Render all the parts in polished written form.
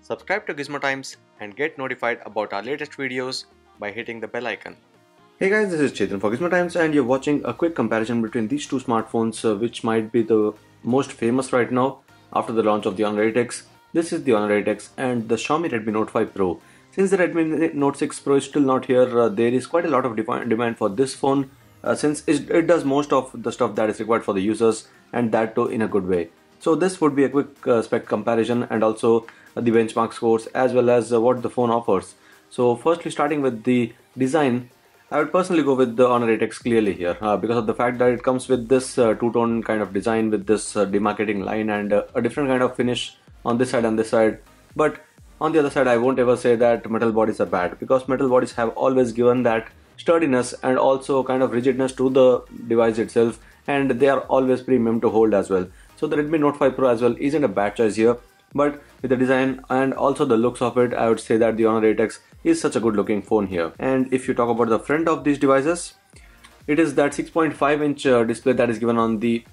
Subscribe to Gizmo Times and get notified about our latest videos by hitting the bell icon. Hey guys, this is Chetan for Gizmo Times and you're watching a quick comparison between these two smartphones which might be the most famous right now after the launch of the Honor 8X. This is the Honor 8X and the Xiaomi Redmi Note 5 Pro. Since the Redmi Note 6 Pro is still not here, there is quite a lot of demand for this phone since it does most of the stuff that is required for the users, and that too in a good way. So this would be a quick spec comparison and also the benchmark scores as well as what the phone offers. So firstly, starting with the design, I would personally go with the Honor 8X clearly here because of the fact that it comes with this two-tone kind of design with this demarcating line and a different kind of finish on this side and this side. But on the other side, I won't ever say that metal bodies are bad, because metal bodies have always given that sturdiness and also kind of rigidness to the device itself, and they are always premium to hold as well. So the Redmi Note 5 Pro as well isn't a bad choice here, but with the design and also the looks of it, I would say that the Honor 8X is such a good looking phone here. And if you talk about the front of these devices, it is that 6.5-inch display that is given on the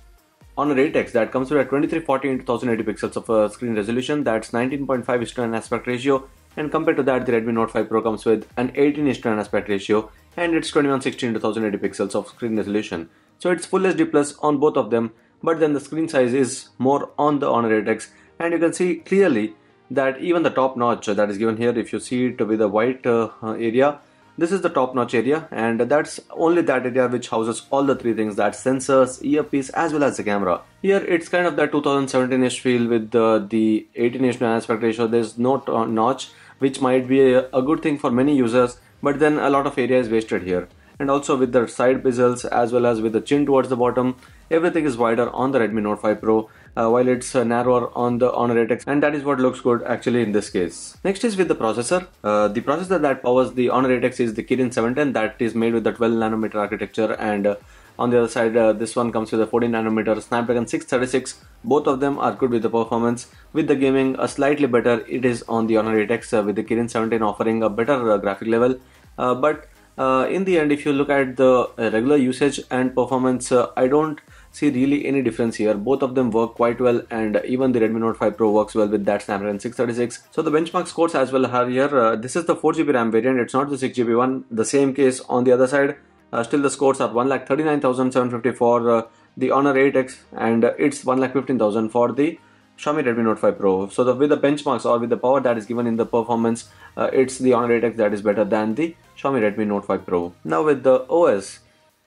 Honor 8X that comes with a 2340 x 1080 pixels of screen resolution. That's 19.5:9 aspect ratio, and compared to that, the Redmi Note 5 Pro comes with an 18:9 aspect ratio and it's 2160 x 1080 pixels of screen resolution. So it's Full HD plus on both of them, but then the screen size is more on the Honor 8X, and you can see clearly that even the top notch that is given here, if you see it with the white area, this is the top notch area, and that's only that area which houses all the three things: that's sensors, earpiece as well as the camera. Here it's kind of that 2017ish feel with the 18:9 aspect ratio. There's no notch, which might be a good thing for many users, but then a lot of area is wasted here. And also with the side bezels as well as with the chin towards the bottom, everything is wider on the Redmi Note 5 Pro while it's narrower on the Honor 8X, and that is what looks good actually in this case. Next is with the processor. The processor that powers the Honor 8X is the Kirin 710 that is made with the 12nm architecture, and on the other side this one comes with a 14nm Snapdragon 636. Both of them are good with the performance. With the gaming, slightly better it is on the Honor 8X with the Kirin 710 offering a better graphic level, but in the end, if you look at the regular usage and performance, I don't see really any difference here. Both of them work quite well, and even the Redmi Note 5 Pro works well with that Snapdragon 636. So the benchmark scores as well are here. This is the 4GB RAM variant, it's not the 6GB one. The same case on the other side. Still the scores are 1,39,750 for the Honor 8X, and it's 1,15,000 for the Xiaomi Redmi Note 5 Pro. So with the benchmarks or with the power that is given in the performance, it's the Honor 8X that is better than the Xiaomi Redmi Note 5 Pro. Now with the OS,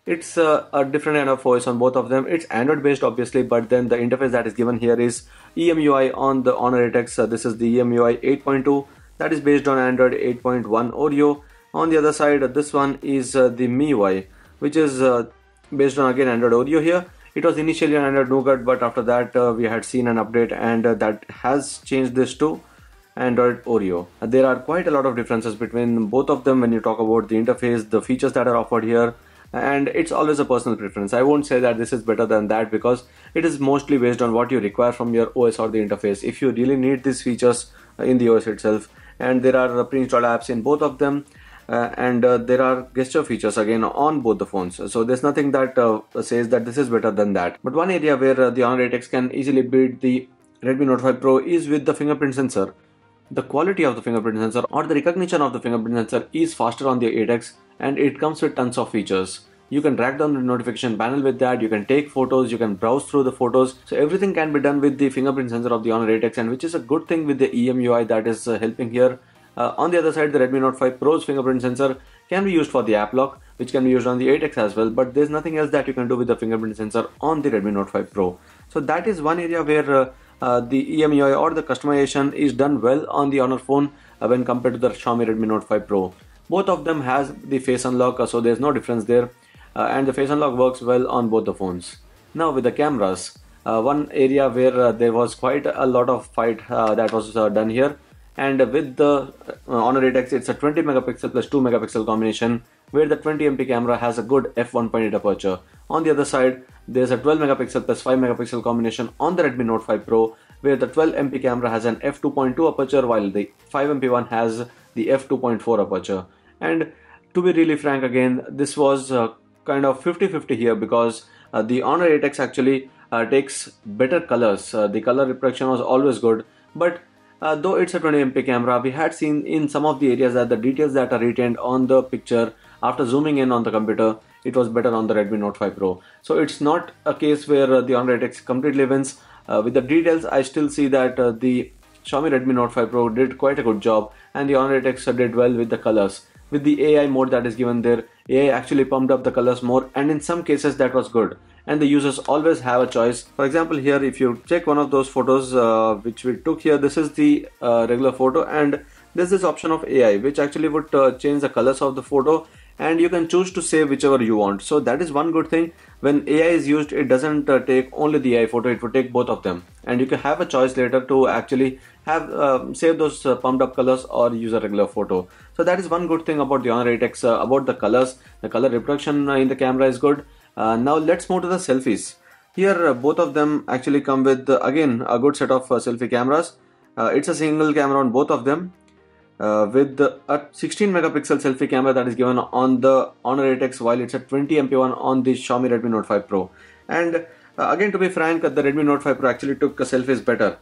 it's a different kind of OS on both of them. It's Android based obviously, but then the interface that is given here is EMUI on the Honor 8X. This is the EMUI 8.2 that is based on Android 8.1 Oreo. On the other side, this one is the MIUI, which is based on again Android Oreo here. It was initially on Android Nougat, but after that we had seen an update, and that has changed this to Android Oreo. There are quite a lot of differences between both of them when you talk about the interface, the features that are offered here, and it's always a personal preference. I won't say that this is better than that, because it is mostly based on what you require from your OS or the interface. If you really need these features in the OS itself, and there are pre-installed apps in both of them, and there are gesture features again on both the phones, so there's nothing that says that this is better than that. But one area where the Honor 8X can easily beat the Redmi Note 5 Pro is with the fingerprint sensor. The quality of the fingerprint sensor or the recognition of the fingerprint sensor is faster on the 8X, and it comes with tons of features. You can drag down the notification panel with that, you can take photos, you can browse through the photos, so everything can be done with the fingerprint sensor of the Honor 8X, and which is a good thing with the EMUI that is helping here. On the other side, the Redmi Note 5 Pro's fingerprint sensor can be used for the app lock, which can be used on the 8X as well, but there's nothing else that you can do with the fingerprint sensor on the Redmi Note 5 Pro. So that is one area where the EMUI or the customization is done well on the Honor phone when compared to the Xiaomi Redmi Note 5 Pro. Both of them has the face unlock, so there's no difference there, and the face unlock works well on both the phones. Now with the cameras, one area where there was quite a lot of fight that was done here. And with the Honor 8X, it's a 20 megapixel plus 2 megapixel combination, where the 20MP camera has a good f1.8 aperture. On the other side, there's a 12 megapixel plus 5 megapixel combination on the Redmi Note 5 Pro, where the 12MP camera has an f2.2 aperture, while the 5MP one has the f2.4 aperture. And to be really frank, again, this was kind of 50-50 here, because the Honor 8X actually takes better colors. The color reproduction was always good, but Though it's a 20 MP camera, we had seen in some of the areas that the details that are retained on the picture after zooming in on the computer, it was better on the Redmi Note 5 Pro. So it's not a case where the Honor 8X completely wins. With the details, I still see that the Xiaomi Redmi Note 5 Pro did quite a good job, and the Honor 8X did well with the colors. With the AI mode that is given there, AI actually pumped up the colors more, and in some cases that was good. And the users always have a choice. For example, here if you check one of those photos which we took here, this is the regular photo, and there's this option of AI which actually would change the colors of the photo, and you can choose to save whichever you want. So that is one good thing. When AI is used, it doesn't take only the AI photo, it would take both of them, and you can have a choice later to actually have save those pumped up colors or use a regular photo. So that is one good thing about the Honor 8X. About the colors, the color reproduction in the camera is good. Now let's move to the selfies. Here both of them actually come with again a good set of selfie cameras. It's a single camera on both of them, with a 16 megapixel selfie camera that is given on the Honor 8X, while it's a 20 MP one on the Xiaomi Redmi Note 5 Pro. And again, to be frank, the Redmi Note 5 Pro actually took selfies better.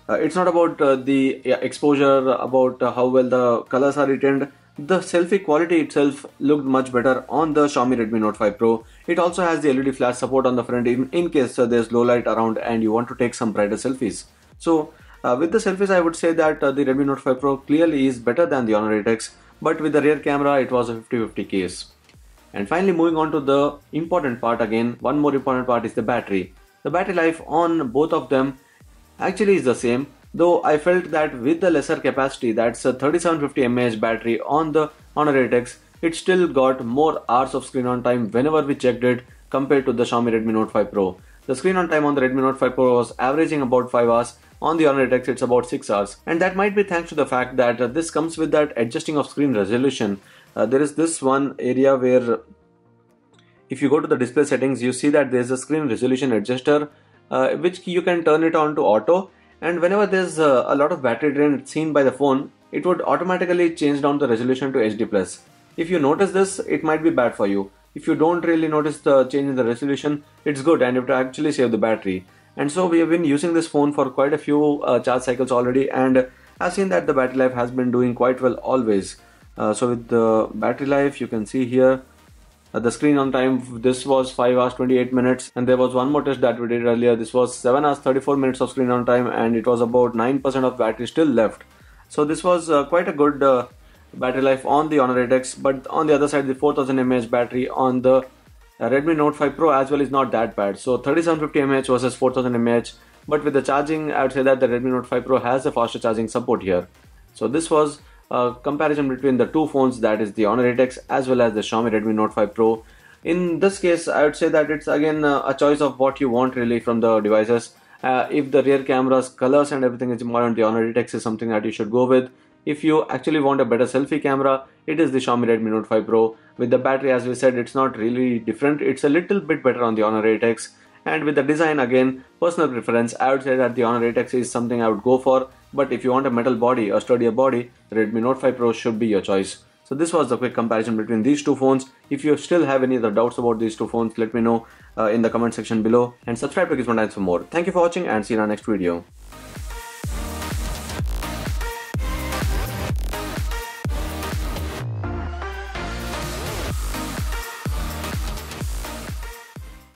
It's not about the exposure, about how well the colors are retained. The selfie quality itself looked much better on the Xiaomi Redmi Note 5 Pro. It also has the LED flash support on the front in case there's low light around and you want to take some brighter selfies. So with the selfies, I would say that the Redmi Note 5 Pro clearly is better than the Honor 8X, but with the rear camera, it was a 50-50 case. And finally, moving on to the important part again, one more important part is the battery. The battery life on both of them actually is the same, though I felt that with the lesser capacity, that's a 3750 mAh battery on the Honor 8X, it still got more hours of screen on time whenever we checked it compared to the Xiaomi Redmi Note 5 Pro. The screen on time on the Redmi Note 5 Pro was averaging about 5 hours. On the Honor 8X, it's about 6 hours. And that might be thanks to the fact that this comes with that adjusting of screen resolution. There is this one area where if you go to the display settings, you see that there's a screen resolution adjuster, which you can turn it on to auto. And whenever there's a lot of battery drain seen by the phone, it would automatically change down the resolution to HD+. If you notice this, it might be bad for you. If you don't really notice the change in the resolution, it's good and it will actually save the battery. And so we have been using this phone for quite a few charge cycles already, and I've seen that the battery life has been doing quite well always. So with the battery life, you can see here the screen on time, this was 5 hours 28 minutes, and there was one more test that we did earlier. This was 7 hours 34 minutes of screen on time, and it was about 9% of battery still left. So this was quite a good battery life on the Honor 8X, but on the other side, the 4000 mAh battery on the Redmi Note 5 Pro as well is not that bad. So 3750 mAh versus 4000 mAh, but with the charging, I would say that the Redmi Note 5 Pro has a faster charging support here. So this was a comparison between the two phones, that is the Honor 8X as well as the Xiaomi Redmi Note 5 Pro. In this case, I would say that it's again a choice of what you want really from the devices. If the rear cameras, colors and everything is important, the Honor 8X is something that you should go with. If you actually want a better selfie camera, it is the Xiaomi Redmi Note 5 Pro. With the battery, as we said, it's not really different. It's a little bit better on the Honor 8X. And with the design, again, personal preference, I would say that the Honor 8X is something I would go for. But if you want a metal body, a sturdier body, the Redmi Note 5 Pro should be your choice. So this was the quick comparison between these two phones. If you still have any other doubts about these two phones, let me know in the comment section below. And subscribe to Gizmo for more. Thank you for watching and see you in our next video.